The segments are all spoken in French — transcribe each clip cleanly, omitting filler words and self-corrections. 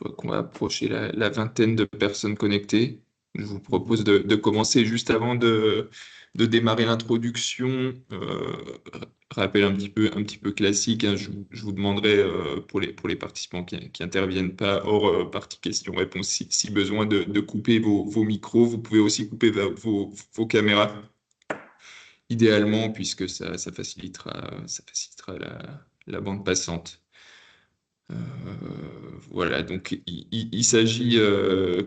vois qu'on va approcher la vingtaine de personnes connectées. Je vous propose de commencer juste avant de démarrer l'introduction. Rappel un petit peu classique, hein. Je vous demanderai pour les participants qui interviennent pas hors partie questions-réponses, si besoin de couper vos micros. Vous pouvez aussi couper vos caméras, idéalement, puisque ça facilitera la bande passante. Euh, voilà, donc il s'agit,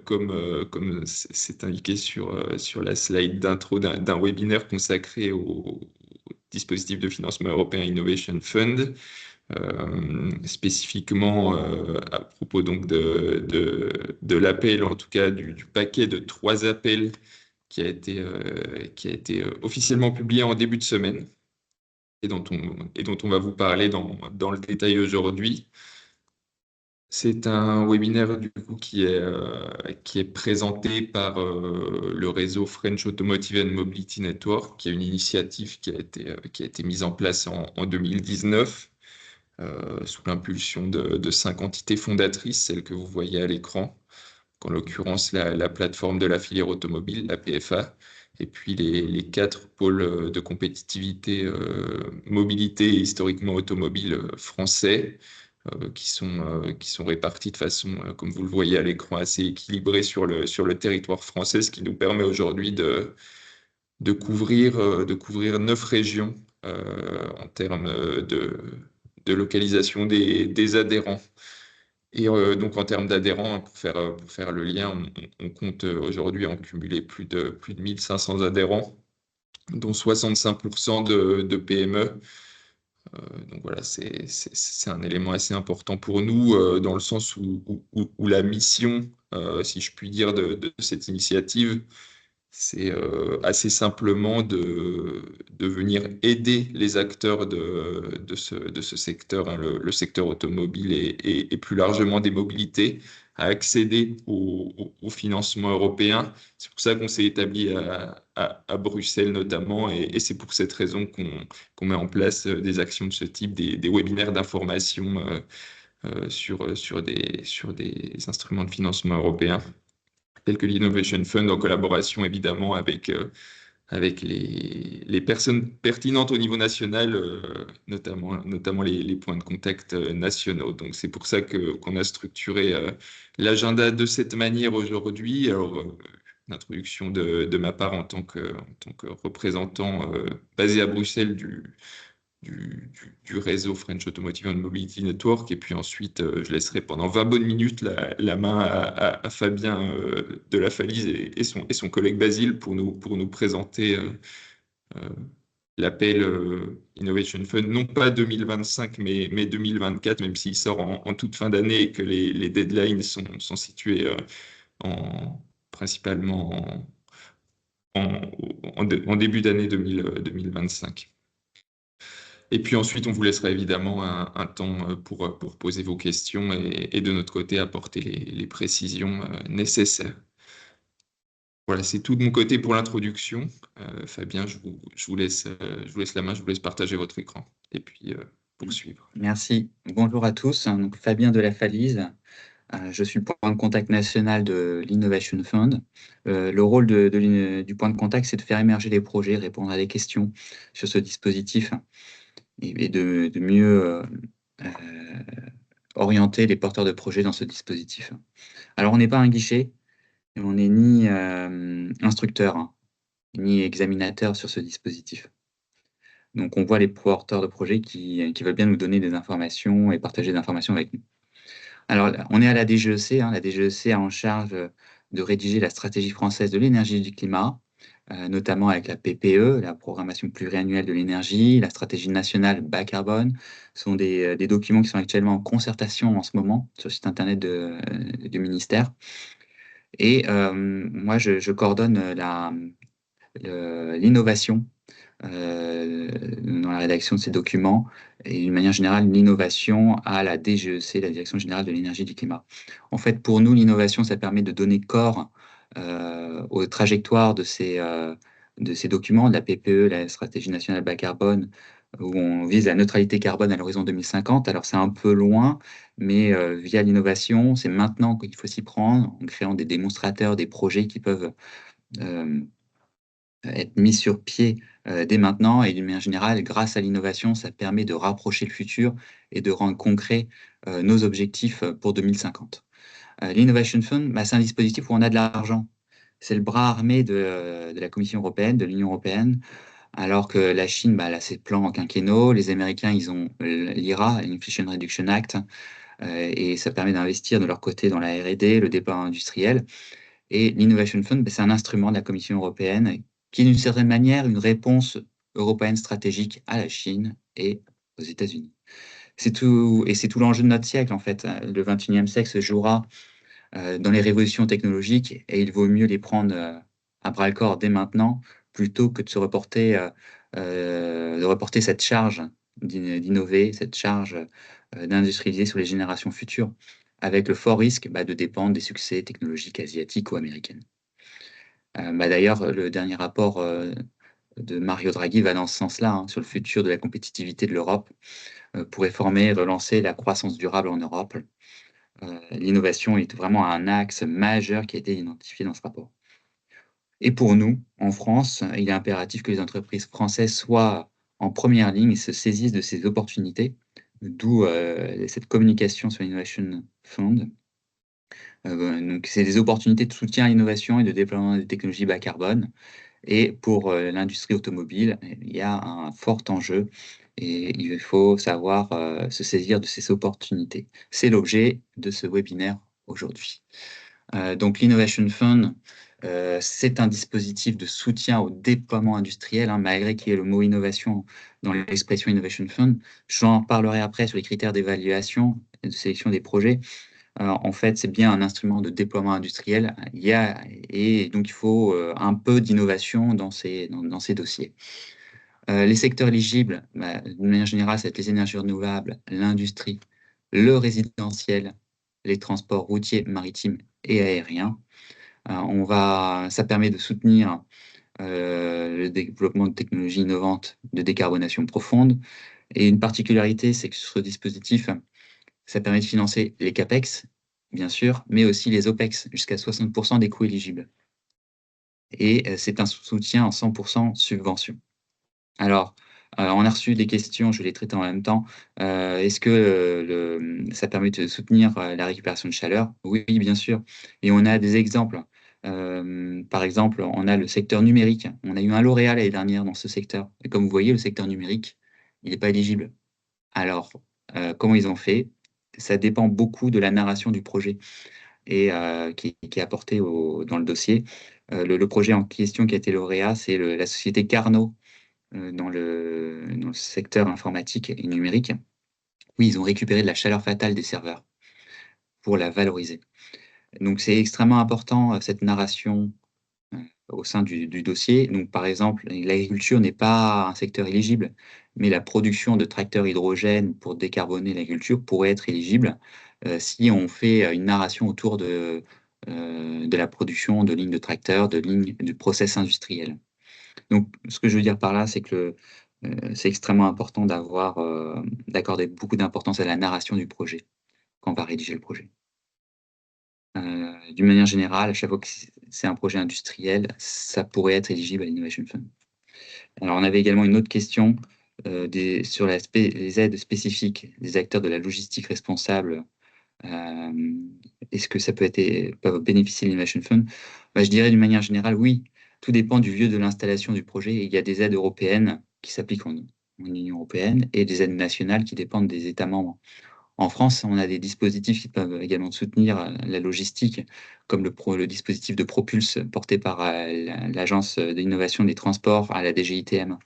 comme c'est indiqué sur la slide d'intro, d'un webinaire consacré au dispositif de financement européen Innovation Fund, spécifiquement à propos donc de l'appel, en tout cas du paquet de 3 appels qui a été officiellement publié en début de semaine et dont on va vous parler dans le détail aujourd'hui. C'est un webinaire du coup qui est présenté par le réseau French Automotive and Mobility Network, qui est une initiative qui a été mise en place en 2019 sous l'impulsion de 5 entités fondatrices, celles que vous voyez à l'écran, en l'occurrence la plateforme de la filière automobile, la PFA, et puis les 4 pôles de compétitivité mobilité et historiquement automobile français, qui sont répartis de façon, comme vous le voyez à l'écran, assez équilibrée sur le territoire français, ce qui nous permet aujourd'hui de couvrir 9 régions en termes de localisation des adhérents. Et donc en termes d'adhérents, hein, pour faire le lien, on compte aujourd'hui en cumulé plus de 1500 adhérents, dont 65% de PME. Donc voilà, c'est un élément assez important pour nous, dans le sens où la mission, si je puis dire, de cette initiative, c'est assez simplement de venir aider les acteurs de ce secteur, hein, le secteur automobile et plus largement des mobilités, à accéder au financement européen. C'est pour ça qu'on s'est établi à Bruxelles notamment, et c'est pour cette raison qu'on met en place des actions de ce type, des webinaires d'information sur des instruments de financement européens tels que l'Innovation Fund, en collaboration évidemment avec les personnes pertinentes au niveau national, notamment les points de contact nationaux. Donc c'est pour ça qu'on a structuré l'agenda de cette manière aujourd'hui. Alors, une introduction de ma part en tant que représentant basé à Bruxelles du réseau French Automotive and Mobility Network. Et puis ensuite, je laisserai pendant 20 bonnes minutes la main à Fabien de la Falise et son collègue Basile pour nous présenter euh, l'appel Innovation Fund, non pas 2025, mais 2024, même s'il sort en toute fin d'année et que les deadlines sont situés principalement en début d'année 2025. Et puis ensuite, on vous laissera évidemment un temps pour poser vos questions et de notre côté apporter les précisions nécessaires. Voilà, c'est tout de mon côté pour l'introduction. Fabien, je vous laisse la main, je vous laisse partager votre écran et puis poursuivre. Merci. Bonjour à tous. Donc, Fabien de la Falise. Je suis le point de contact national de l'Innovation Fund. Le rôle du point de contact, c'est de faire émerger les projets, répondre à des questions sur ce dispositif et de mieux orienter les porteurs de projets dans ce dispositif. Alors, on n'est pas un guichet, et on n'est ni instructeur, hein, ni examinateur sur ce dispositif. Donc, on voit les porteurs de projets qui veulent bien nous donner des informations et partager des informations avec nous. Alors, on est à la DGEC. La DGEC a en charge de rédiger la stratégie française de l'énergie et du climat, notamment avec la PPE, la programmation pluriannuelle de l'énergie, la stratégie nationale bas carbone. Ce sont des documents qui sont actuellement en concertation en ce moment sur le site internet du ministère. Et moi, je coordonne l'innovation dans la rédaction de ces documents et d'une manière générale l'innovation à la DGEC, la Direction générale de l'énergie et du climat. En fait, pour nous, l'innovation, ça permet de donner corps aux trajectoires de ces documents, de la PPE, la stratégie nationale bas carbone, où on vise la neutralité carbone à l'horizon 2050. Alors c'est un peu loin, mais via l'innovation, c'est maintenant qu'il faut s'y prendre, en créant des démonstrateurs, des projets qui peuvent être mis sur pied dès maintenant. Et d'une manière générale, grâce à l'innovation, ça permet de rapprocher le futur et de rendre concrets nos objectifs pour 2050. L'Innovation Fund, bah, c'est un dispositif où on a de l'argent. C'est le bras armé de la Commission européenne, de l'Union européenne, alors que la Chine, bah, elle a ses plans quinquennaux, les Américains, ils ont l'IRA, l'Inflation Reduction Act, et ça permet d'investir de leur côté dans la R&D, le déploiement industriel. Et l'Innovation Fund, bah, c'est un instrument de la Commission européenne qui est d'une certaine manière une réponse européenne stratégique à la Chine et aux États-Unis. C'est tout, et c'est tout l'enjeu de notre siècle, en fait. Le 21e siècle se jouera dans les révolutions technologiques et il vaut mieux les prendre à bras-le-corps dès maintenant plutôt que de de reporter cette charge d'innover, cette charge d'industrialiser sur les générations futures, avec le fort risque bah, de dépendre des succès technologiques asiatiques ou américains. D'ailleurs, le dernier rapport de Mario Draghi va dans ce sens-là, hein, sur le futur de la compétitivité de l'Europe, pour réformer et relancer la croissance durable en Europe. L'innovation est vraiment un axe majeur qui a été identifié dans ce rapport. Et pour nous, en France, il est impératif que les entreprises françaises soient en première ligne et se saisissent de ces opportunités, d'où cette communication sur l'Innovation Fund. Donc, c'est des opportunités de soutien à l'innovation et de déploiement des technologies bas carbone. Et pour l'industrie automobile, il y a un fort enjeu et il faut savoir se saisir de ces opportunités. C'est l'objet de ce webinaire aujourd'hui. Donc l'Innovation Fund, c'est un dispositif de soutien au déploiement industriel, hein, malgré qu'il y ait le mot innovation dans l'expression Innovation Fund. J'en parlerai après sur les critères d'évaluation et de sélection des projets. En fait, c'est bien un instrument de déploiement industriel. Et donc, il faut un peu d'innovation dans dans ces dossiers. Les secteurs éligibles, bah, d'une manière générale, ça va être les énergies renouvelables, l'industrie, le résidentiel, les transports routiers, maritimes et aériens. Ça permet de soutenir le développement de technologies innovantes de décarbonation profonde. Et une particularité, c'est que sur ce dispositif, ça permet de financer les CAPEX, bien sûr, mais aussi les OPEX, jusqu'à 60% des coûts éligibles. Et c'est un soutien en 100% subvention. Alors, on a reçu des questions, je vais les traiter en même temps. Est-ce que ça permet de soutenir la récupération de chaleur? Oui, bien sûr. Et on a des exemples. Par exemple, on a le secteur numérique. On a eu un lauréat l'année dernière dans ce secteur. Et comme vous voyez, le secteur numérique, il n'est pas éligible. Alors, comment ils ont fait? Ça dépend beaucoup de la narration du projet et qui est apportée dans le dossier. Le projet en question qui a été lauréat, c'est la société Carnot dans le secteur informatique et numérique. Oui, ils ont récupéré de la chaleur fatale des serveurs pour la valoriser. Donc, c'est extrêmement important, cette narration au sein du dossier. Donc, par exemple, l'agriculture n'est pas un secteur éligible, mais la production de tracteurs hydrogène pour décarboner l'agriculture pourrait être éligible si on fait une narration autour de la production de lignes de tracteurs, du process industriel. Donc, ce que je veux dire par là, c'est que c'est extrêmement important d'accorder beaucoup d'importance à la narration du projet quand on va rédiger le projet. D'une manière générale, à chaque fois que c'est un projet industriel, ça pourrait être éligible à l'Innovation Fund. Alors, on avait également une autre question sur les aides spécifiques des acteurs de la logistique responsable. Est-ce que ça peuvent bénéficier de l'Innovation Fund? Je dirais d'une manière générale, oui. Tout dépend du lieu de l'installation du projet. Il y a des aides européennes qui s'appliquent en Union européenne et des aides nationales qui dépendent des États membres. En France, on a des dispositifs qui peuvent également soutenir la logistique, comme le dispositif de Propulse porté par l'Agence d'innovation des transports à la DGITM.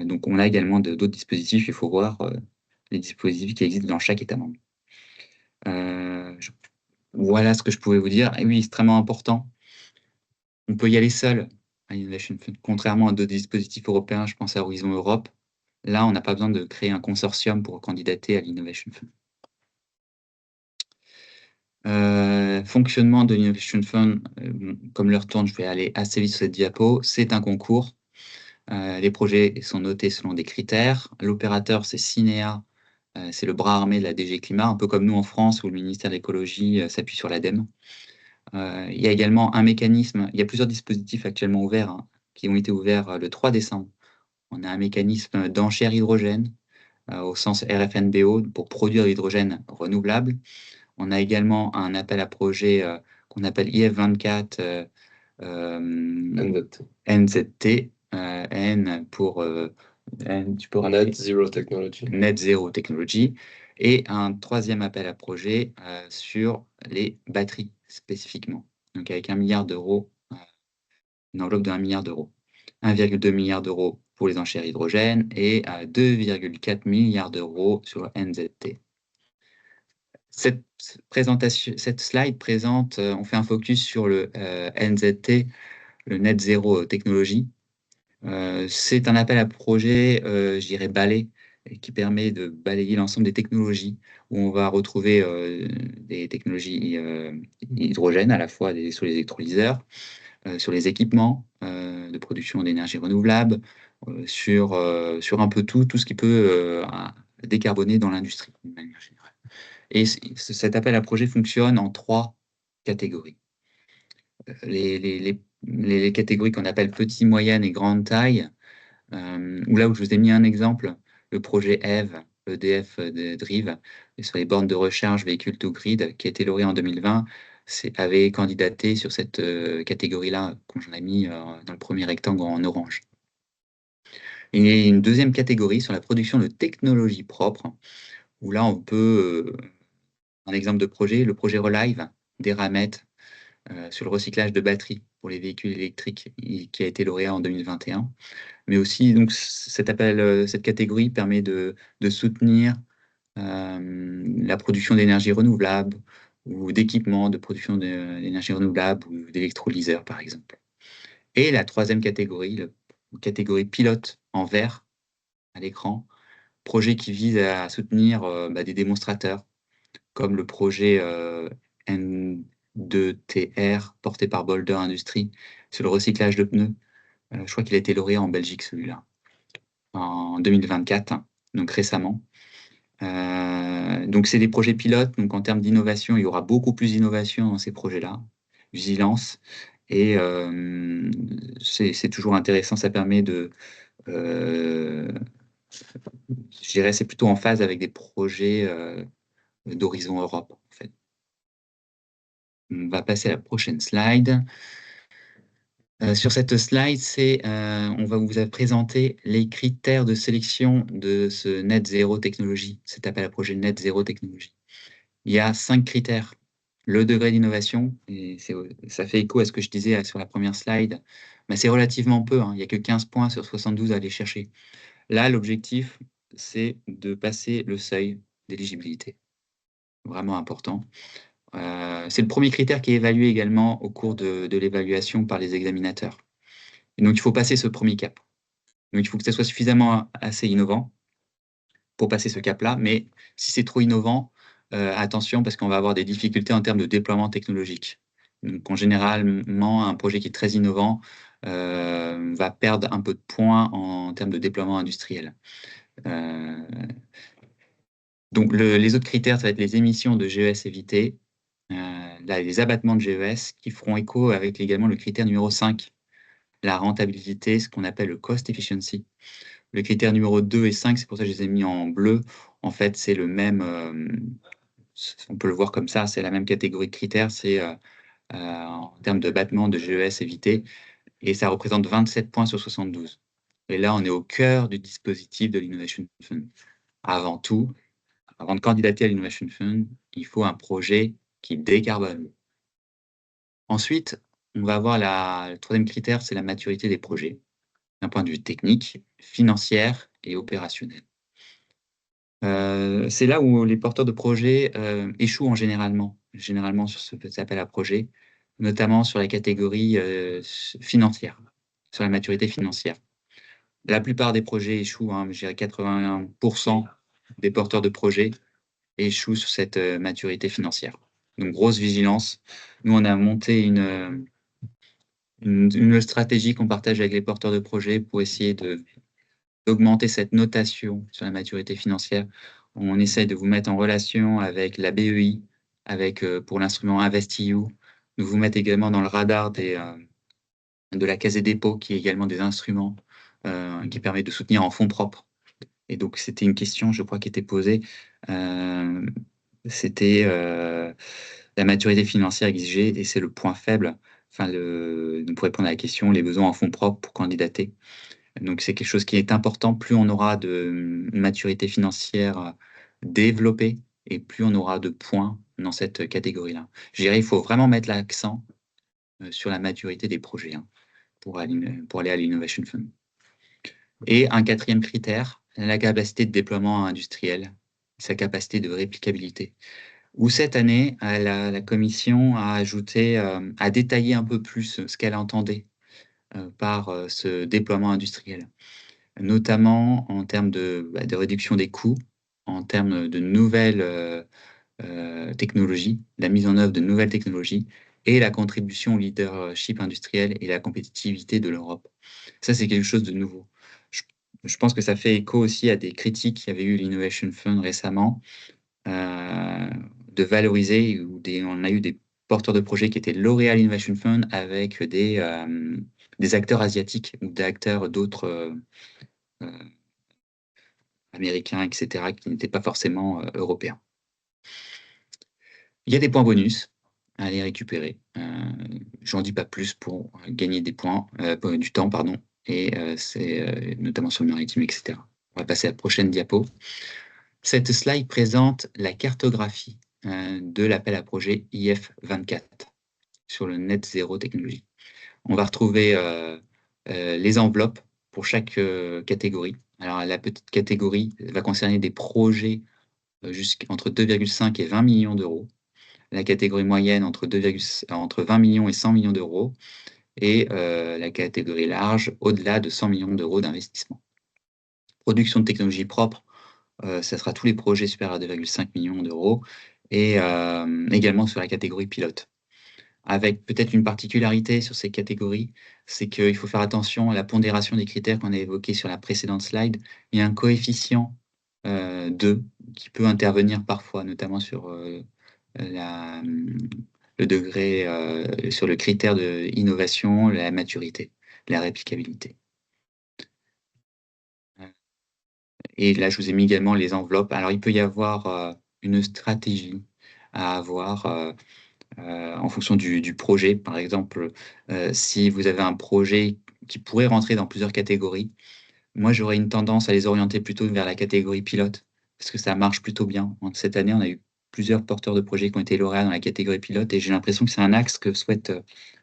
Donc, on a également d'autres dispositifs. Il faut voir les dispositifs qui existent dans chaque État membre. Voilà ce que je pouvais vous dire. Et oui, extrêmement important. On peut y aller seul à l'Innovation Fund. Contrairement à d'autres dispositifs européens, je pense à Horizon Europe. Là, on n'a pas besoin de créer un consortium pour candidater à l'Innovation Fund. Fonctionnement de l'Innovation Fund, comme l'heure tourne, je vais aller assez vite sur cette diapo. C'est un concours. Les projets sont notés selon des critères. L'opérateur, c'est Cinea, c'est le bras armé de la DG Climat, un peu comme nous en France, où le ministère de l'Écologie s'appuie sur l'ADEME. Il y a également un mécanisme, il y a plusieurs dispositifs actuellement ouverts, hein, qui ont été ouverts le 3 décembre. On a un mécanisme d'enchère hydrogène, au sens RFNBO, pour produire l'hydrogène renouvelable. On a également un appel à projet qu'on appelle IF24 NZT, N pour N, tu peux rappeler Net Zero Technology. Net Zero Technology, et un troisième appel à projet sur les batteries spécifiquement. Donc avec 1 milliard d'euros, une enveloppe de 1 milliard d'euros. 1,2 milliard d'euros pour les enchères hydrogène et 2,4 milliards d'euros sur NZT. Cette slide présente, on fait un focus sur le NZT, le Net Zero Technology. C'est un appel à projet, je dirais balai, qui permet de balayer l'ensemble des technologies, où on va retrouver des technologies hydrogène, à la fois sur les électrolyseurs, sur les équipements de production d'énergie renouvelable, sur un peu tout ce qui peut décarboner dans l'industrie, d'une manière générale. Et cet appel à projet fonctionne en 3 catégories. Les catégories qu'on appelle petite, moyenne et grande taille, où là où je vous ai mis un exemple, le projet EVE, EDF de Drive, sur les bornes de recharge véhicules to grid, qui a été lauréé en 2020, avait candidaté sur cette catégorie-là, quand j'en ai mis dans le premier rectangle en orange. Et une deuxième catégorie sur la production de technologies propres, où là on peut, un exemple de projet, le projet Relive d'Eramet, sur le recyclage de batteries pour les véhicules électriques, qui a été lauréat en 2021. Mais aussi, donc, cette catégorie permet de soutenir la production d'énergie renouvelable ou d'équipements de production d'énergie renouvelable ou d'électrolyseurs, par exemple. Et la troisième catégorie, la catégorie pilote en vert à l'écran, projet qui vise à soutenir des démonstrateurs, comme le projet N2TR porté par Boulder Industries sur le recyclage de pneus. Je crois qu'il a été lauréat en Belgique, celui-là, en 2024, donc récemment. Donc c'est des projets pilotes, donc en termes d'innovation, il y aura beaucoup plus d'innovation dans ces projets-là. Vigilance, et c'est toujours intéressant, ça permet de... je dirais, c'est plutôt en phase avec des projets d'Horizon Europe, en fait. On va passer à la prochaine slide. Sur cette slide, on va vous présenter les critères de sélection de ce Net Zero Technology, cet appel à projet Net Zero Technology. Il y a 5 critères. Le degré d'innovation, et ça fait écho à ce que je disais sur la première slide, mais c'est relativement peu, hein, il n'y a que 15 points sur 72 à aller chercher. Là, l'objectif, c'est de passer le seuil d'éligibilité. Vraiment important. C'est le premier critère qui est évalué également au cours de l'évaluation par les examinateurs. Et donc, il faut passer ce premier cap. Donc, il faut que ça soit suffisamment assez innovant pour passer ce cap-là, mais si c'est trop innovant, attention, parce qu'on va avoir des difficultés en termes de déploiement technologique. Donc, généralement, un projet qui est très innovant va perdre un peu de points en termes de déploiement industriel. Donc, les autres critères, ça va être les émissions de GES évitées, les abattements de GES, qui feront écho avec également le critère numéro 5, la rentabilité, ce qu'on appelle le cost efficiency. Le critère numéro 2 et 5, c'est pour ça que je les ai mis en bleu. En fait, c'est le même, on peut le voir comme ça, c'est la même catégorie de critères, c'est en termes de battement de GES évité, et ça représente 27 points sur 72. Et là, on est au cœur du dispositif de l'Innovation Fund. Avant tout, avant de candidater à l'Innovation Fund, il faut un projet qui décarbone. Ensuite, on va avoir le troisième critère, c'est la maturité des projets, d'un point de vue technique, financier et opérationnel. C'est là où les porteurs de projets échouent généralement sur cet appel à projet, notamment sur la catégorie financière, sur la maturité financière. La plupart des projets échouent, hein, je dirais 81% des porteurs de projets échouent sur cette maturité financière. Donc, grosse vigilance. Nous, on a monté une stratégie qu'on partage avec les porteurs de projets pour essayer d'augmenter cette notation sur la maturité financière. On essaie de vous mettre en relation avec la BEI, avec, pour l'instrument InvestEU, de vous mettre également dans le radar de la Caisse des dépôts, qui est également des instruments qui permet de soutenir en fonds propres. Et donc, c'était une question, je crois, qui était posée. C'était la maturité financière exigée, et c'est le point faible. Enfin, pour répondre à la question, les besoins en fonds propres pour candidater. Donc, c'est quelque chose qui est important. Plus on aura de maturité financière développée, et plus on aura de points dans cette catégorie-là. Je dirais, il faut vraiment mettre l'accent sur la maturité des projets pour aller à l'Innovation Fund. Et un quatrième critère, la capacité de déploiement industriel, sa capacité de réplicabilité. Où cette année, la Commission a ajouté, a détaillé un peu plus ce qu'elle entendait par ce déploiement industriel, notamment en termes de réduction des coûts, en termes de nouvelles technologies, la mise en œuvre de nouvelles technologies et la contribution au leadership industriel et la compétitivité de l'Europe. Ça, c'est quelque chose de nouveau. Je pense que ça fait écho aussi à des critiques qu'il y avait eu l'Innovation Fund récemment, de valoriser, on a eu des porteurs de projets qui étaient lauréats à l'Innovation Fund avec des acteurs asiatiques ou des acteurs d'autres américains, etc., qui n'étaient pas forcément européens. Il y a des points bonus à aller récupérer. J'en dis pas plus pour gagner des points, du temps, pardon, et c'est notamment sur le maritime, etc. On va passer à la prochaine diapo. Cette slide présente la cartographie de l'appel à projet IF24 sur le net zéro technologie. On va retrouver les enveloppes pour chaque catégorie. Alors, la petite catégorie va concerner des projets entre 2,5 et 20 millions d'euros. La catégorie moyenne entre 20 millions et 100 millions d'euros. Et la catégorie large au-delà de 100 millions d'euros d'investissement. Production de technologie propre, ça sera tous les projets supérieurs à 2,5 millions d'euros, et également sur la catégorie pilote. Avec peut-être une particularité sur ces catégories, c'est qu'il faut faire attention à la pondération des critères qu'on a évoqués sur la précédente slide. Il y a un coefficient 2 qui peut intervenir parfois, notamment sur le degré, sur le critère de innovation, la maturité, la réplicabilité. Et là, je vous ai mis également les enveloppes. Alors, il peut y avoir une stratégie à avoir en fonction du projet. Par exemple, si vous avez un projet qui pourrait rentrer dans plusieurs catégories, moi, j'aurais une tendance à les orienter plutôt vers la catégorie pilote, parce que ça marche plutôt bien. Cette année, on a eu plusieurs porteurs de projets qui ont été lauréats dans la catégorie pilote, et j'ai l'impression que c'est un axe que souhaite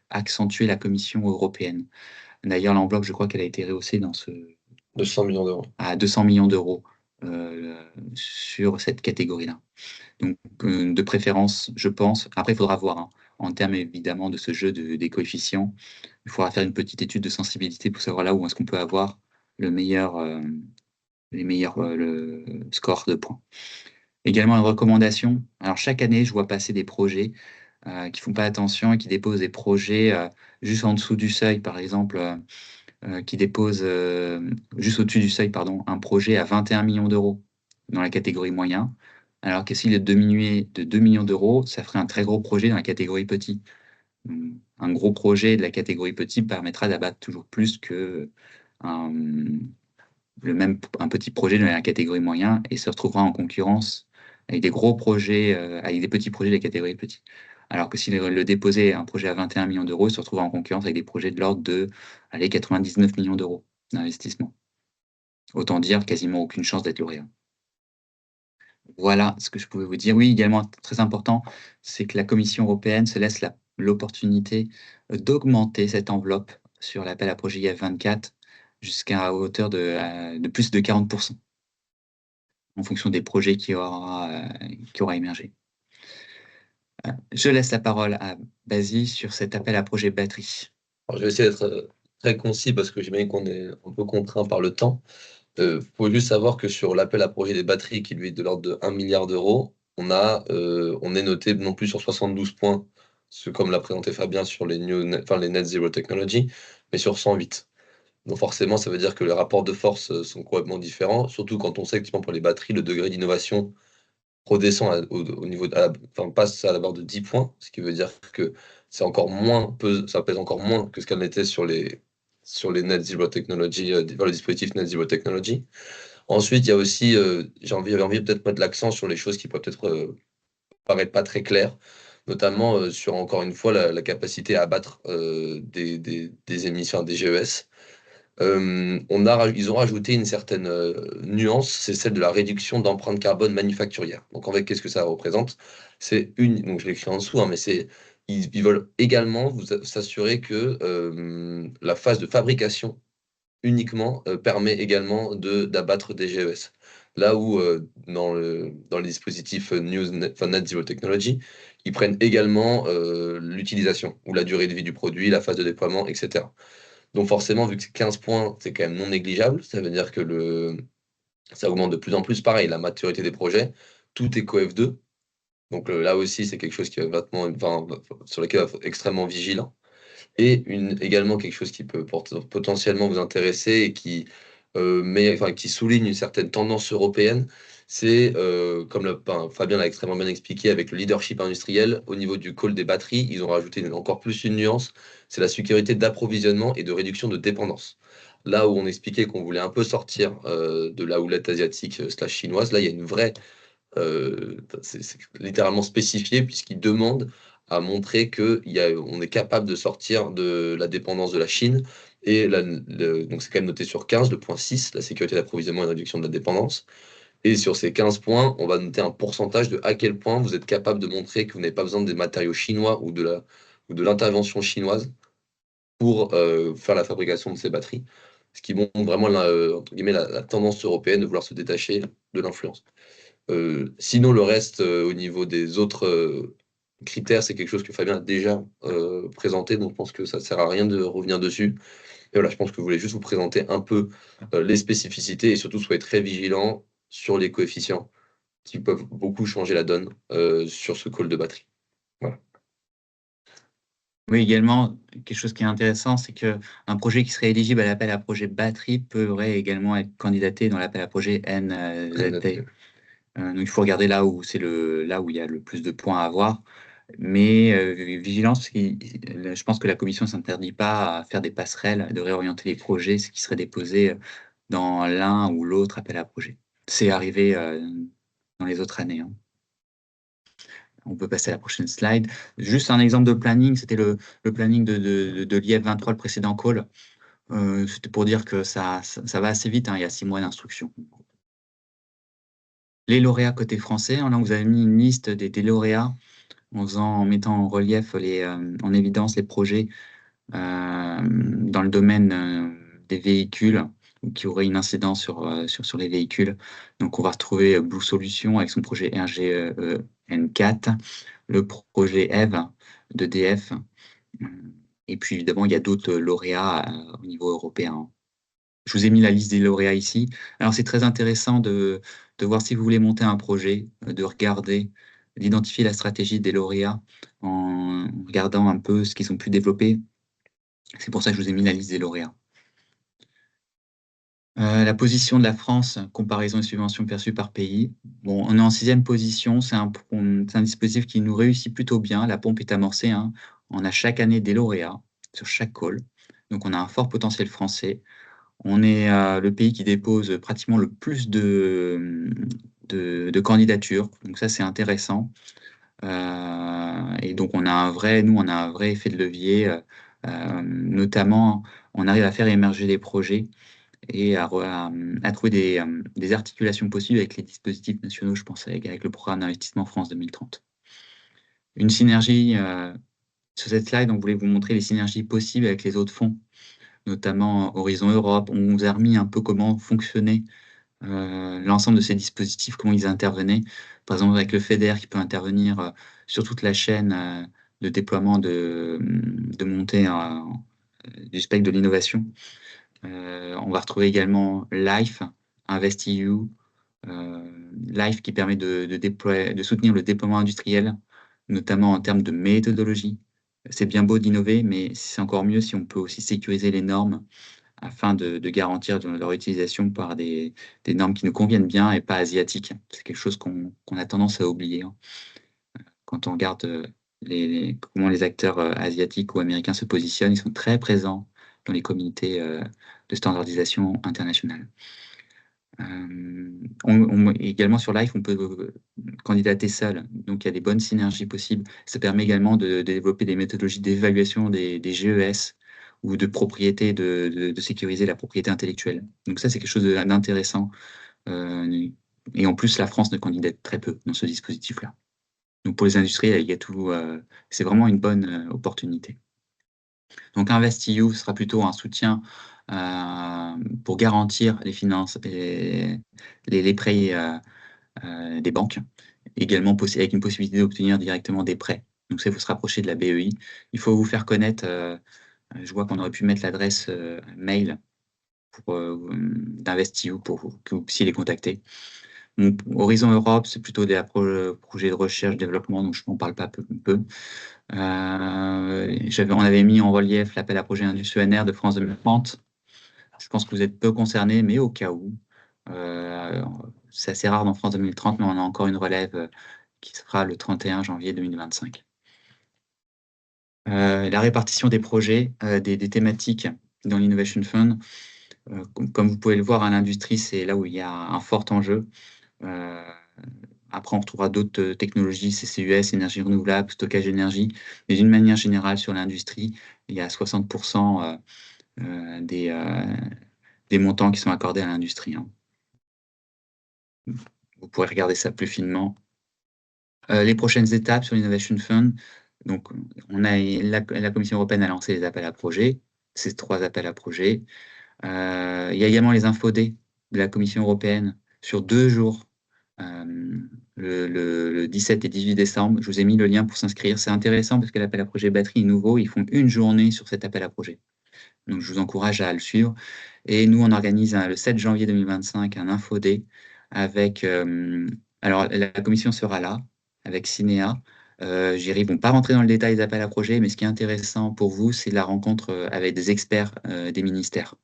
accentuer la Commission européenne. D'ailleurs, l'enveloppe, je crois qu'elle a été rehaussée de 100 millions d'euros. À 200 millions d'euros sur cette catégorie-là. Donc, de préférence, je pense, après, il faudra voir, en termes évidemment de ce jeu des coefficients, il faudra faire une petite étude de sensibilité pour savoir là où est-ce qu'on peut avoir les meilleurs score de points. Également, une recommandation. Alors, chaque année, je vois passer des projets qui font pas attention et qui déposent des projets juste en dessous du seuil, par exemple, qui déposent juste au-dessus du seuil, pardon, un projet à 21 millions d'euros dans la catégorie moyen, alors que s'il est diminué de 2 millions d'euros, ça ferait un très gros projet dans la catégorie petit. Un gros projet de la catégorie petit permettra d'abattre toujours plus que un petit projet de la catégorie moyen, et se retrouvera en concurrence avec des gros projets, avec des petits projets de la catégorie petit. Alors que s'il le déposait un projet à 21 millions d'euros, il se retrouvera en concurrence avec des projets de l'ordre de 99 millions d'euros d'investissement. Autant dire quasiment aucune chance d'être lauréat. Voilà ce que je pouvais vous dire. Oui, également très important, c'est que la Commission européenne se laisse l'opportunité d'augmenter cette enveloppe sur l'appel à projet IF24 jusqu'à hauteur de plus de 40% en fonction des projets qui aura émergé. Je laisse la parole à Basile sur cet appel à projet batterie. Alors, je vais essayer d'être très concis parce que j'imagine qu'on est un peu contraint par le temps. Faut juste savoir que sur l'appel à projet des batteries, qui lui est de l'ordre de 1 milliard d'euros, on est noté non plus sur 72 points comme l'a présenté Fabien sur les les Net Zero Technology, mais sur 108. Donc forcément, ça veut dire que les rapports de force sont complètement différents, surtout quand on sait que pour les batteries, le degré d'innovation redescend au niveau passe à la barre de 10 points, ce qui veut dire que c'est encore moins, ça pèse encore moins que ce qu'elle était sur les Net Zero Technology, le dispositif Net Zero Technology. Ensuite, il y a aussi, j'avais envie de peut-être mettre l'accent sur les choses qui peuvent peut-être paraître pas très claires, notamment sur, encore une fois, la capacité à abattre des émissions, des GES. Ils ont rajouté une certaine nuance, c'est celle de la réduction d'empreinte carbone manufacturière. Donc en fait, qu'est-ce que ça représente? Donc je l'écris en dessous, hein, mais ils veulent également s'assurer que la phase de fabrication uniquement permet également d'abattre des GES. Là où dans les dispositifs Net Zero Technology, ils prennent également l'utilisation ou la durée de vie du produit, la phase de déploiement, etc. Donc forcément, vu que c'est 15 points, c'est quand même non négligeable. Ça veut dire que ça augmente de plus en plus. Pareil, la maturité des projets, tout est CoF2. Donc là aussi, c'est quelque chose qui sur lequel il faut être extrêmement vigilant. Et également quelque chose qui peut potentiellement vous intéresser et qui souligne une certaine tendance européenne, c'est, comme Fabien l'a extrêmement bien expliqué, avec le leadership industriel, au niveau du call des batteries, ils ont rajouté encore plus une nuance, c'est la sécurité d'approvisionnement et de réduction de dépendance. Là où on expliquait qu'on voulait un peu sortir de la houlette asiatique slash chinoise, là, il y a une vraie c'est littéralement spécifié puisqu'il demande à montrer qu'on est capable de sortir de la dépendance de la Chine. Et donc, c'est quand même noté sur 15, le point 6, la sécurité d'approvisionnement et la réduction de la dépendance. Et sur ces 15 points, on va noter un pourcentage de à quel point vous êtes capable de montrer que vous n'avez pas besoin des matériaux chinois ou de l'intervention chinoise pour faire la fabrication de ces batteries. Ce qui montre vraiment entre guillemets, la tendance européenne de vouloir se détacher de l'influence. Sinon, le reste, au niveau des autres critères, c'est quelque chose que Fabien a déjà présenté, donc je pense que ça ne sert à rien de revenir dessus. Et voilà, je pense que je voulais juste vous présenter un peu les spécificités et surtout soyez très vigilants sur les coefficients qui peuvent beaucoup changer la donne sur ce call de batterie. Voilà. Oui, également, quelque chose qui est intéressant, c'est qu'un projet qui serait éligible à l'appel à projet batterie pourrait également être candidaté dans l'appel à projet NZT. Donc, il faut regarder là où il y a le plus de points à avoir. Mais vigilance, je pense que la commission ne s'interdit pas à faire des passerelles, de réorienter les projets, ce qui serait déposé dans l'un ou l'autre appel à projet. C'est arrivé dans les autres années, hein. On peut passer à la prochaine slide. Juste un exemple de planning, c'était le planning de l'IF 23, le précédent call. C'était pour dire que ça va assez vite, hein, il y a 6 mois d'instruction. Les lauréats côté français, là, vous avez mis une liste des lauréats en mettant en relief, en évidence les projets dans le domaine des véhicules qui auraient une incidence sur les véhicules. Donc, on va retrouver Blue Solutions avec son projet RGE N4, le projet EVE d'EDF. Et puis, évidemment, il y a d'autres lauréats au niveau européen. Je vous ai mis la liste des lauréats ici. Alors, c'est très intéressant de voir si vous voulez monter un projet, de regarder, d'identifier la stratégie des lauréats en regardant un peu ce qu'ils ont pu développer. C'est pour ça que je vous ai mis la liste des lauréats. La position de la France, comparaison des subventions perçues par pays. Bon, on est en 6e position. C'est un dispositif qui nous réussit plutôt bien. La pompe est amorcée, hein. On a chaque année des lauréats sur chaque call. Donc, on a un fort potentiel français. On est le pays qui dépose pratiquement le plus de candidatures. Donc, ça, c'est intéressant. Et donc, on a un vrai effet de levier. Notamment, on arrive à faire émerger des projets et à trouver des articulations possibles avec les dispositifs nationaux, je pense, avec le programme d'investissement France 2030. Une synergie, sur cette slide, on voulait vous montrer les synergies possibles avec les autres fonds, notamment Horizon Europe. On vous a remis un peu comment fonctionnait l'ensemble de ces dispositifs, comment ils intervenaient. Par exemple, avec le FEDER qui peut intervenir sur toute la chaîne de déploiement de montée du spectre de l'innovation. On va retrouver également LIFE, InvestEU, LIFE qui permet de soutenir le déploiement industriel, notamment en termes de méthodologie. C'est bien beau d'innover, mais c'est encore mieux si on peut aussi sécuriser les normes afin de garantir leur utilisation par des normes qui nous conviennent bien et pas asiatiques. C'est quelque chose qu'on a tendance à oublier, hein. Quand on regarde comment les acteurs asiatiques ou américains se positionnent, ils sont très présents dans les communautés de standardisation internationale. Également sur Life, on peut candidater seul, donc il y a des bonnes synergies possibles. Ça permet également de développer des méthodologies d'évaluation des GES ou de propriété, de sécuriser la propriété intellectuelle. Donc ça, c'est quelque chose d'intéressant. Et en plus, la France ne candidate très peu dans ce dispositif-là. Donc pour les industriels, il y a tout, c'est vraiment une bonne opportunité. Donc InvestEU sera plutôt un soutien pour garantir les finances et les prêts des banques, également avec une possibilité d'obtenir directement des prêts. Donc ça, il faut se rapprocher de la BEI. Il faut vous faire connaître, je vois qu'on aurait pu mettre l'adresse mail d'InvestEU pour que vous puissiez les contacter. Donc, Horizon Europe, c'est plutôt des projets de recherche, développement, donc je n'en parle pas peu. On avait mis en relief l'appel à projet IndusENR de France 2030. Je pense que vous êtes peu concernés, mais au cas où. C'est assez rare dans France 2030, mais on a encore une relève qui se fera le 31 janvier 2025. La répartition des projets, des thématiques dans l'Innovation Fund, comme vous pouvez le voir, à l'industrie, c'est là où il y a un fort enjeu. Après, on retrouvera d'autres technologies, CCUS, énergie renouvelable, stockage d'énergie. Mais d'une manière générale, sur l'industrie, il y a 60% des montants qui sont accordés à l'industrie, hein. Vous pourrez regarder ça plus finement. Les prochaines étapes sur l'Innovation Fund, donc la Commission européenne a lancé les appels à projets, ces 3 appels à projets. Il y a également les infodés de la Commission européenne sur 2 jours, le 17 et 18 décembre. Je vous ai mis le lien pour s'inscrire. C'est intéressant parce que l'appel à projet batterie est nouveau. Ils font une journée sur cet appel à projet. Donc, je vous encourage à le suivre. Et nous, on organise le 7 janvier 2025 un infodé avec... alors, la commission sera là, avec Cinéa. Ils vont pas rentrer dans le détail des appels à projets, mais ce qui est intéressant pour vous, c'est la rencontre avec des experts des ministères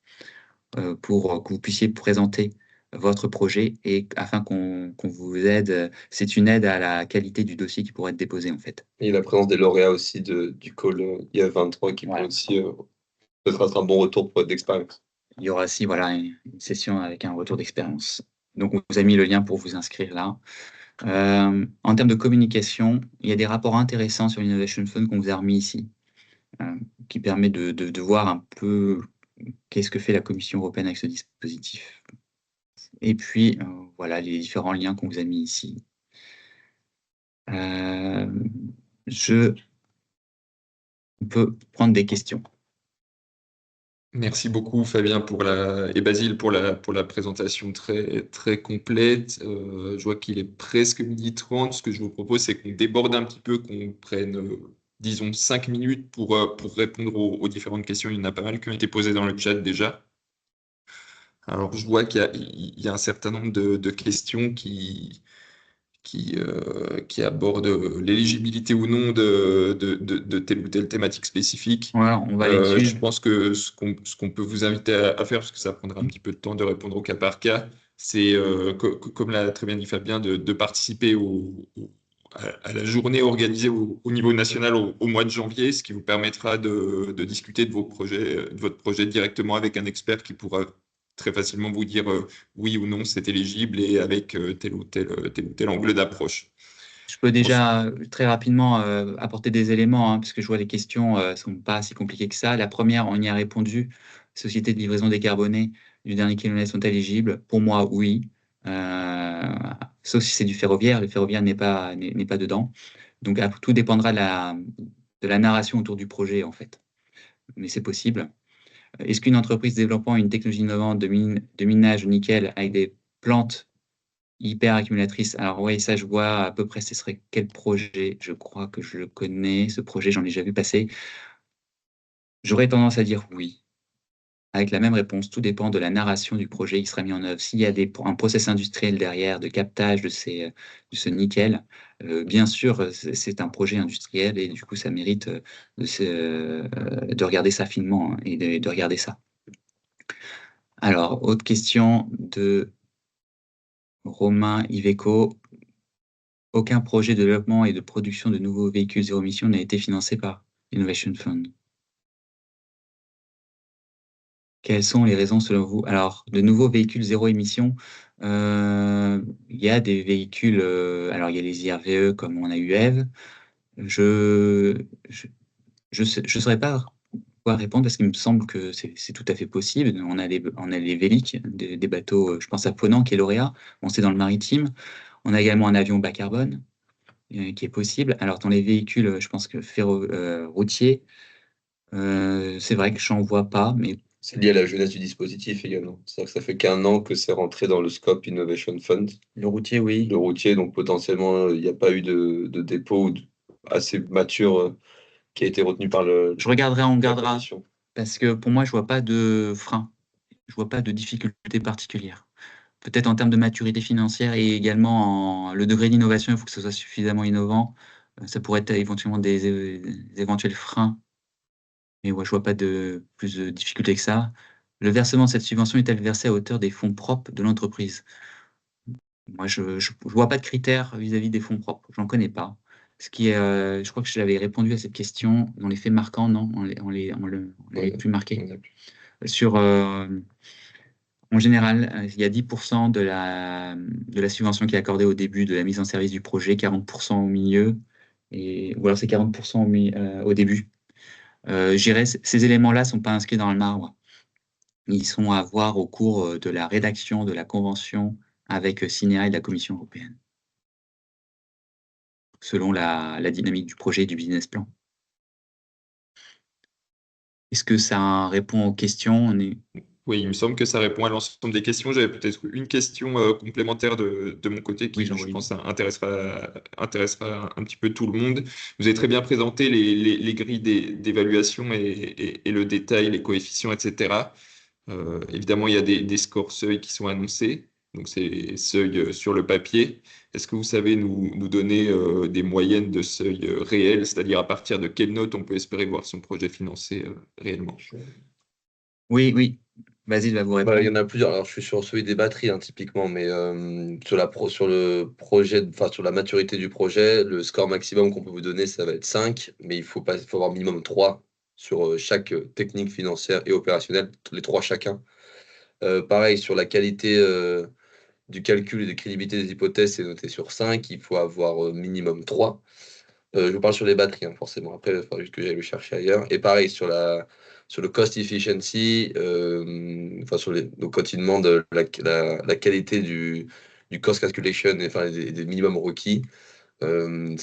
pour que vous puissiez présenter votre projet et afin qu'on vous aide. C'est une aide à la qualité du dossier qui pourrait être déposé, en fait. Et la présence des lauréats aussi du call IA23 qui peut aussi peut-être être un bon retour pour d'expérience. Il y aura aussi une session avec un retour d'expérience. Donc, on vous a mis le lien pour vous inscrire là. En termes de communication, il y a des rapports intéressants sur l'Innovation Fund qu'on vous a remis ici, qui permet de voir un peu qu'est-ce que fait la Commission européenne avec ce dispositif. Et puis, voilà les différents liens qu'on vous a mis ici. Je peux prendre des questions. Merci beaucoup Fabien et Basile pour la présentation très, très complète. Je vois qu'il est presque 12h30. Ce que je vous propose, c'est qu'on déborde un petit peu, qu'on prenne, disons, 5 minutes pour répondre aux différentes questions. Il y en a pas mal qui ont été posées dans le chat déjà. Alors, je vois qu'il y a un certain nombre de questions qui abordent l'éligibilité ou non de telle ou telle thématique spécifique. Voilà, on va aller dessus. Je pense que ce qu'on peut vous inviter à faire, parce que ça prendra un petit peu de temps de répondre au cas par cas, c'est, comme l'a très bien dit Fabien, de participer à la journée organisée au niveau national au mois de janvier, ce qui vous permettra de discuter de votre projet directement avec un expert qui pourra très facilement vous dire oui ou non c'est éligible et avec tel ou tel angle d'approche. Je peux déjà très rapidement apporter des éléments, hein, parce que je vois les questions ne sont pas si compliquées que ça. La première, on y a répondu. Sociétés de livraison décarbonée du dernier kilomètre sont éligibles. Pour moi, oui. Sauf si c'est du ferroviaire. Le ferroviaire n'est pas dedans. Donc, tout dépendra de la narration autour du projet, en fait. Mais c'est possible. Est-ce qu'une entreprise développant une technologie innovante de minage au nickel avec des plantes hyper accumulatrice. Alors oui, ça je vois à peu près ce serait quel projet. Je crois que je le connais, ce projet, j'en ai déjà vu passer. J'aurais tendance à dire oui. avec la même réponse. Tout dépend de la narration du projet qui sera mis en œuvre. S'il y a un process industriel derrière de captage de ce nickel, bien sûr, c'est un projet industriel et du coup, ça mérite de regarder ça finement, hein, et de regarder ça. Alors, autre question de Romain Iveco. Aucun projet de développement et de production de nouveaux véhicules zéro émission n'a été financé par Innovation Fund. Quelles sont les raisons selon vous? Alors, de nouveaux véhicules zéro émission, il y a des véhicules, alors il y a les IRVE comme on a eu Eve. Je saurais pas quoi répondre parce qu'il me semble que c'est tout à fait possible. On a les Vélic, des bateaux, je pense à Ponant qui est lauréat. Bon, c'est dans le maritime. On a également un avion bas carbone qui est possible. Alors, dans les véhicules, je pense que routiers, c'est vrai que j'en vois pas, mais C'est lié à la jeunesse du dispositif également. C'est-à-dire que ça fait qu'1 an que c'est rentré dans le scope Innovation Fund. le routier, oui. Le routier, donc potentiellement, il n'y a pas eu de dépôt assez mature qui a été retenu par Je regarderai, on la regardera, commission. parce que pour moi, je vois pas de frein. Je vois pas de difficulté particulière. Peut-être en termes de maturité financière et également le degré d'innovation, il faut que ce soit suffisamment innovant. Ça pourrait être éventuellement des éventuels freins. Mais ouais, je vois pas plus de difficulté que ça. Le versement de cette subvention est-elle versé à hauteur des fonds propres de l'entreprise? Moi, je vois pas de critères vis-à-vis des fonds propres. J'en connais pas. Ce qui est, je crois que j'avais répondu à cette question dans les faits marquants, non? On l'avait plus marqué. En général, il y a 10% de la subvention qui est accordée au début de la mise en service du projet, 40% au milieu, ou alors c'est 40% au début. Je dirais, ces éléments-là ne sont pas inscrits dans le marbre. Ils sont à voir au cours de la rédaction de la convention avec Cinéa et la Commission européenne, selon la dynamique du projet et du business plan. Est-ce que ça répond aux questions? Oui, il me semble que ça répond à l'ensemble des questions. J'avais peut-être une question complémentaire de mon côté qui, Oui, je pense, intéressera un petit peu tout le monde. Vous avez très bien présenté les grilles d'évaluation et le détail, les coefficients, etc. Évidemment, il y a des scores seuils qui sont annoncés. Donc, c'est seuil sur le papier. Est-ce que vous savez nous donner des moyennes de seuil réels, c'est-à-dire à partir de quelle note on peut espérer voir son projet financé réellement? Oui, oui. Vas-y, va vous Bah, il y répondre. en a plusieurs. Alors, je suis sur celui des batteries, hein, typiquement, mais sur le projet, enfin, sur la maturité du projet, le score maximum qu'on peut vous donner, ça va être 5, mais il faut avoir minimum 3 sur chaque technique financière et opérationnelle, les 3 chacun. Pareil, sur la qualité du calcul et de crédibilité des hypothèses, c'est noté sur 5, il faut avoir minimum 3. Je vous parle sur les batteries, hein, forcément. Après, il faudra juste que j'aille le chercher ailleurs. Et pareil, sur le cost efficiency, enfin, donc quand ils demandent la qualité du cost calculation, enfin, des minimums requis, ça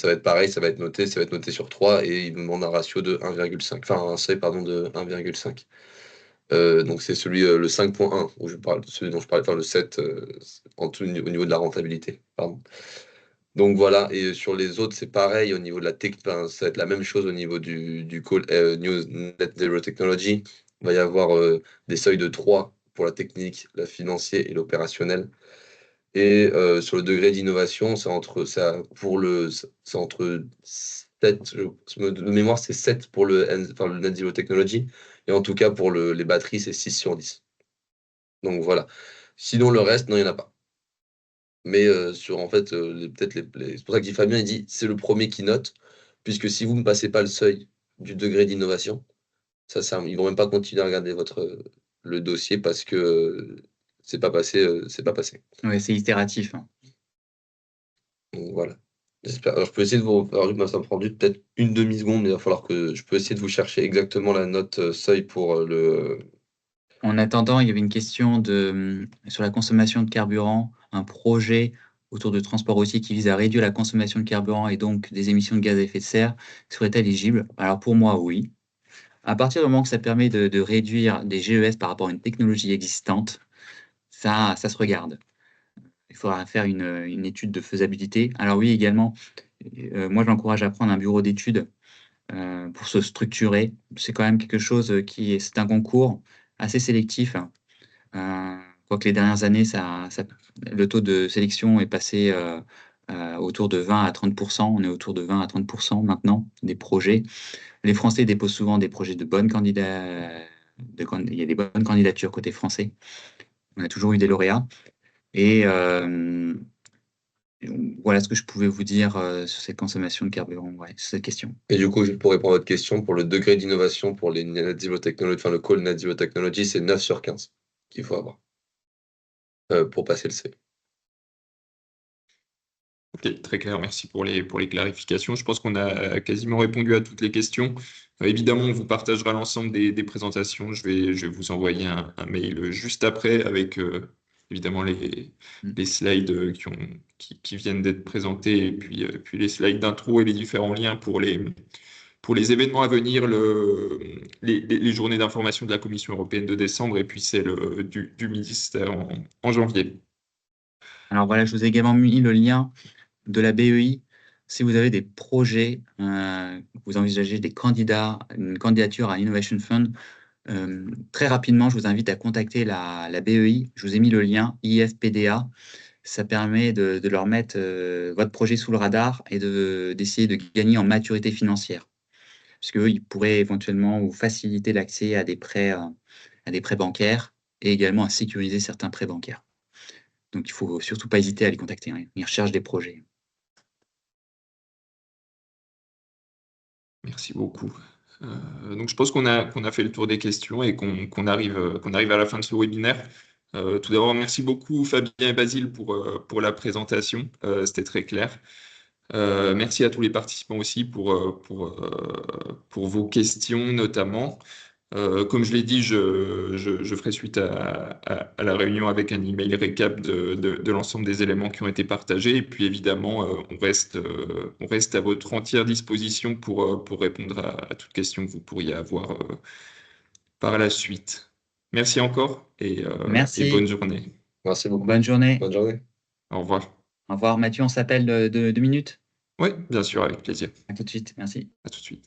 va être pareil, ça va être noté sur 3 et ils nous demandent un ratio de 1,5, enfin, un seuil, pardon, de 1,5. Donc c'est le 5.1 où je parle, celui dont je parlais, enfin le 7 au niveau de la rentabilité, pardon. Donc voilà, et sur les autres, c'est pareil au niveau de la tech, enfin, ça va être la même chose au niveau du call New Net Zero Technology. Il va y avoir des seuils de 3 pour la technique, la financière et l'opérationnel. Et sur le degré d'innovation, c'est entre 7, de mémoire, c'est 7 pour le Net Zero Technology. Et en tout cas, pour les batteries, c'est 6 sur 10. Donc voilà. Sinon, le reste, non, il n'y en a pas. Mais sur en fait, peut-être c'est pour ça que dit Fabien, il dit: «C'est le premier qui note, puisque si vous ne passez pas le seuil du degré d'innovation, ça sert ils vont même pas continuer à regarder le dossier parce que, c'est pas passé, c'est pas passé». Ouais, c'est itératif, hein. Donc voilà. J'espère alors je peux essayer de vous alors moi ça me prend juste peut-être une demi-seconde, mais il va falloir que je peux essayer de vous chercher exactement la note, seuil pour, En attendant, il y avait une question sur la consommation de carburant, un projet autour de transport routier qui vise à réduire la consommation de carburant et donc des émissions de gaz à effet de serre serait éligible? Alors pour moi, oui. À partir du moment que ça permet de réduire des GES par rapport à une technologie existante, ça se regarde. Il faudra faire une étude de faisabilité. Alors oui, également, moi j'encourage à prendre un bureau d'études pour se structurer. C'est quand même quelque chose c'est un concours. assez sélectif. Quoique les dernières années, le taux de sélection est passé autour de 20 à 30%. On est autour de 20 à 30% maintenant des projets. Les Français déposent souvent des projets de bonnes candidats. Il y a des bonnes candidatures côté français. On a toujours eu des lauréats. Et voilà ce que je pouvais vous dire sur cette consommation de carburant, sur cette question. Et du coup, juste pour répondre à votre question, pour le degré d'innovation pour les Net Zero Technology, enfin le call Net Zero Technology, c'est 9 sur 15 qu'il faut avoir pour passer le C. Ok, très clair, merci pour les clarifications. Je pense qu'on a quasiment répondu à toutes les questions. Évidemment, on vous partagera l'ensemble des présentations. Je vais vous envoyer un mail juste après avec évidemment les slides qui viennent d'être présentés et puis les slides d'intro et les différents liens pour les événements à venir, les journées d'information de la Commission européenne de décembre et puis celle du ministère en janvier. Alors voilà, je vous ai également mis le lien de la BEI. Si vous avez des projets, vous envisagez une candidature à Innovation Fund, très rapidement, je vous invite à contacter la BEI. Je vous ai mis le lien IFPDA. Ça permet de leur mettre votre projet sous le radar et d'essayer de gagner en maturité financière. Parce qu'ils pourraient éventuellement vous faciliter l'accès à des prêts bancaires et également à sécuriser certains prêts bancaires. Donc, il ne faut surtout pas hésiter à les contacter. Ils recherchent des projets. Merci beaucoup. Donc, je pense qu'on a fait le tour des questions et qu'on arrive à la fin de ce webinaire. Tout d'abord, merci beaucoup Fabien et Basile pour la présentation. C'était très clair. Merci à tous les participants aussi pour vos questions notamment. Comme je l'ai dit, je ferai suite à la réunion avec un email récap de l'ensemble des éléments qui ont été partagés. Et puis évidemment, on reste à votre entière disposition pour répondre à toutes questions que vous pourriez avoir par la suite. Merci encore et Merci. bonne journée. Merci beaucoup. Bonne journée. Bonne journée. Au revoir. Au revoir Mathieu, on s'appelle de 2 minutes. Oui, bien sûr, avec plaisir. À tout de suite, merci. À tout de suite.